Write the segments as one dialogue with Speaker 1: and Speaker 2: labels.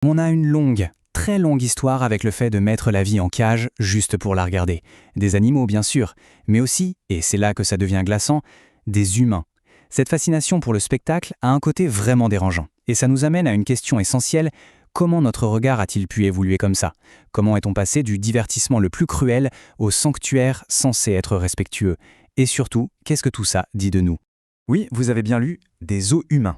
Speaker 1: On a une longue, très longue histoire avec le fait de mettre la vie en cage juste pour la regarder. Des animaux bien sûr, mais aussi, et c'est là que ça devient glaçant, des humains. Cette fascination pour le spectacle a un côté vraiment dérangeant. Et ça nous amène à une question essentielle: comment notre regard a-t-il pu évoluer comme ça? Comment est-on passé du divertissement le plus cruel au sanctuaire censé être respectueux? Et surtout, qu'est-ce que tout ça dit de nous?
Speaker 2: Oui, vous avez bien lu, des zoos humains.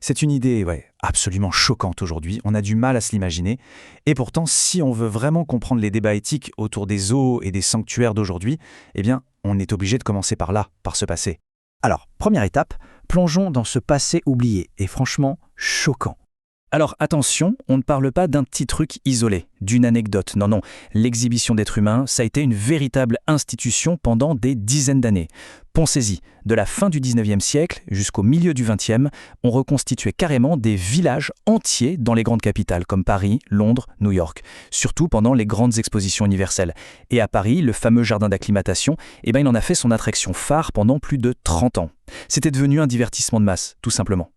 Speaker 2: C'est une idée absolument choquante aujourd'hui, on a du mal à se l'imaginer. Et pourtant, si on veut vraiment comprendre les débats éthiques autour des zoos et des sanctuaires d'aujourd'hui, eh bien, on est obligé de commencer par là, par ce passé.
Speaker 3: Alors, première étape, plongeons dans ce passé oublié et franchement choquant. Alors attention, on ne parle pas d'un petit truc isolé, d'une anecdote. Non, l'exhibition d'êtres humains, ça a été une véritable institution pendant des dizaines d'années. Pensez-y, de la fin du 19e siècle jusqu'au milieu du 20e, on reconstituait carrément des villages entiers dans les grandes capitales comme Paris, Londres, New York, surtout pendant les grandes expositions universelles. Et à Paris, le fameux jardin d'acclimatation, il en a fait son attraction phare pendant plus de 30 ans. C'était devenu un divertissement de masse, tout simplement.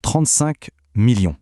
Speaker 2: 35 millions.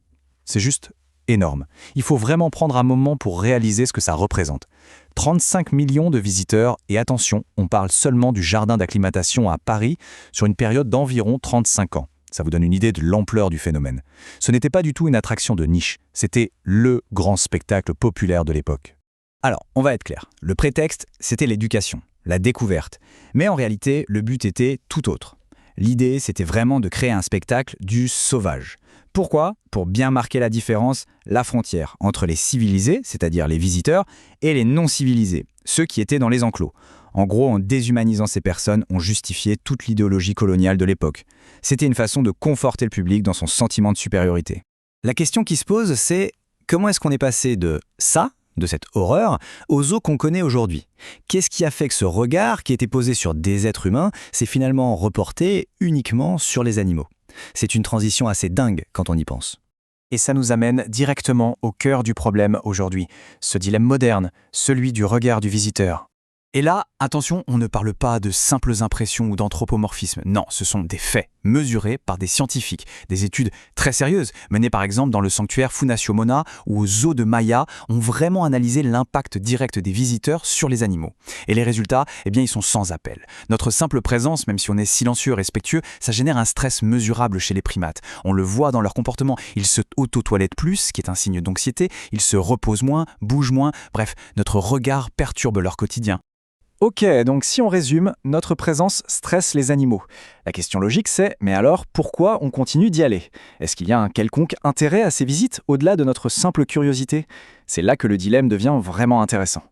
Speaker 2: C'est juste énorme. Il faut vraiment prendre un moment pour réaliser ce que ça représente. 35 millions de visiteurs, et attention, on parle seulement du jardin d'acclimatation à Paris sur une période d'environ 35 ans. Ça vous donne une idée de l'ampleur du phénomène. Ce n'était pas du tout une attraction de niche, c'était le grand spectacle populaire de l'époque.
Speaker 1: Alors, on va être clair. Le prétexte, c'était l'éducation, la découverte. Mais en réalité, le but était tout autre. L'idée, c'était vraiment de créer un spectacle du sauvage. Pourquoi? Pour bien marquer la différence, la frontière entre les civilisés, c'est-à-dire les visiteurs, et les non-civilisés, ceux qui étaient dans les enclos. En gros, en déshumanisant ces personnes, on justifiait toute l'idéologie coloniale de l'époque. C'était une façon de conforter le public dans son sentiment de supériorité. La question qui se pose, c'est comment est-ce qu'on est passé de ça, de cette horreur, aux zoos qu'on connaît aujourd'hui? Qu'est-ce qui a fait que ce regard qui était posé sur des êtres humains s'est finalement reporté uniquement sur les animaux? C'est une transition assez dingue quand on y pense.
Speaker 2: Et ça nous amène directement au cœur du problème aujourd'hui, ce dilemme moderne, celui du regard du visiteur. Et là, attention, on ne parle pas de simples impressions ou d'anthropomorphisme. Non, ce sont des faits, mesurés par des scientifiques. Des études très sérieuses, menées par exemple dans le sanctuaire Fundación Mona ou au zoo de Maya, ont vraiment analysé l'impact direct des visiteurs sur les animaux. Et les résultats, ils sont sans appel. Notre simple présence, même si on est silencieux, respectueux, ça génère un stress mesurable chez les primates. On le voit dans leur comportement. Ils se auto-toilettent plus, ce qui est un signe d'anxiété. Ils se reposent moins, bougent moins. Bref, notre regard perturbe leur quotidien. Ok, donc si on résume, notre présence stresse les animaux. La question logique c'est, mais alors pourquoi on continue d'y aller? Est-ce qu'il y a un quelconque intérêt à ces visites au-delà de notre simple curiosité? C'est là que le dilemme devient vraiment intéressant.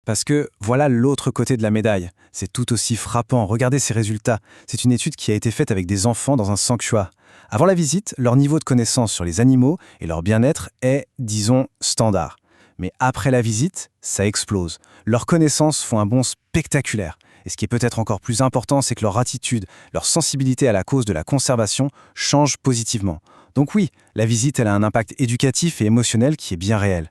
Speaker 1: Parce que voilà l'autre côté de la médaille. C'est tout aussi frappant. Regardez ces résultats. C'est une étude qui a été faite avec des enfants dans un sanctuaire. Avant la visite, leur niveau de connaissance sur les animaux et leur bien-être est, disons, standard. Mais après la visite, ça explose. Leurs connaissances font un bond spectaculaire. Et ce qui est peut-être encore plus important, c'est que leur attitude, leur sensibilité à la cause de la conservation change positivement. Donc oui, la visite, elle a un impact éducatif et émotionnel qui est bien réel.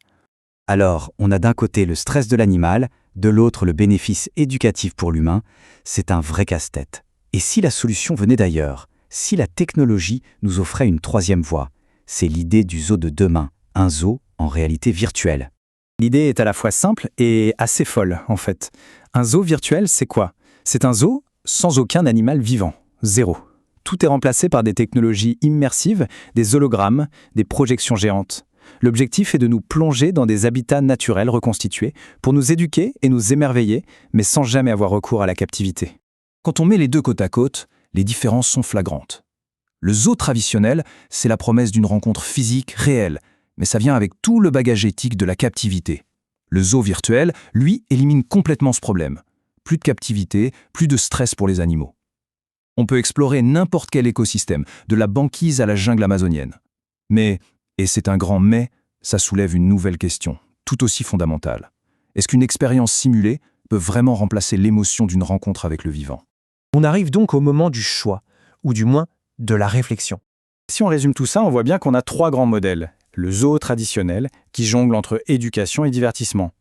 Speaker 3: Alors, on a d'un côté le stress de l'animal, de l'autre le bénéfice éducatif pour l'humain. C'est un vrai casse-tête. Et si la solution venait d'ailleurs? Si la technologie nous offrait une troisième voie? C'est l'idée du zoo de demain, un zoo en réalité virtuelle.
Speaker 1: L'idée est à la fois simple et assez folle, en fait. Un zoo virtuel, c'est quoi? C'est un zoo sans aucun animal vivant. Zéro. Tout est remplacé par des technologies immersives, des hologrammes, des projections géantes. L'objectif est de nous plonger dans des habitats naturels reconstitués pour nous éduquer et nous émerveiller, mais sans jamais avoir recours à la captivité. Quand on met les deux côte à côte, les différences sont flagrantes. Le zoo traditionnel, c'est la promesse d'une rencontre physique réelle, mais ça vient avec tout le bagage éthique de la captivité. Le zoo virtuel, lui, élimine complètement ce problème. Plus de captivité, plus de stress pour les animaux. On peut explorer n'importe quel écosystème, de la banquise à la jungle amazonienne. Mais, et c'est un grand mais, ça soulève une nouvelle question, tout aussi fondamentale. Est-ce qu'une expérience simulée peut vraiment remplacer l'émotion d'une rencontre avec le vivant?
Speaker 4: On arrive donc au moment du choix, ou du moins de la réflexion.
Speaker 1: Si on résume tout ça, on voit bien qu'on a trois grands modèles. Le zoo traditionnel, qui jongle entre éducation et divertissement.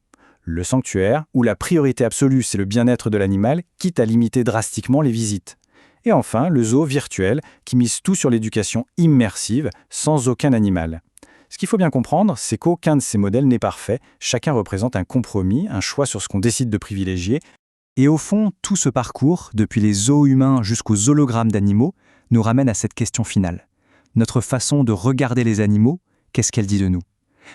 Speaker 1: Le sanctuaire, où la priorité absolue c'est le bien-être de l'animal, quitte à limiter drastiquement les visites. Et enfin, le zoo virtuel, qui mise tout sur l'éducation immersive, sans aucun animal. Ce qu'il faut bien comprendre, c'est qu'aucun de ces modèles n'est parfait, chacun représente un compromis, un choix sur ce qu'on décide de privilégier.
Speaker 3: Et au fond, tout ce parcours, depuis les zoos humains jusqu'aux hologrammes d'animaux, nous ramène à cette question finale. Notre façon de regarder les animaux, qu'est-ce qu'elle dit de nous?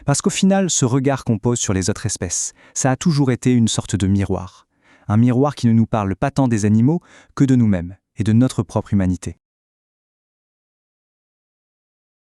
Speaker 3: Parce qu'au final, ce regard qu'on pose sur les autres espèces, ça a toujours été une sorte de miroir. Un miroir qui ne nous parle pas tant des animaux que de nous-mêmes et de notre propre humanité.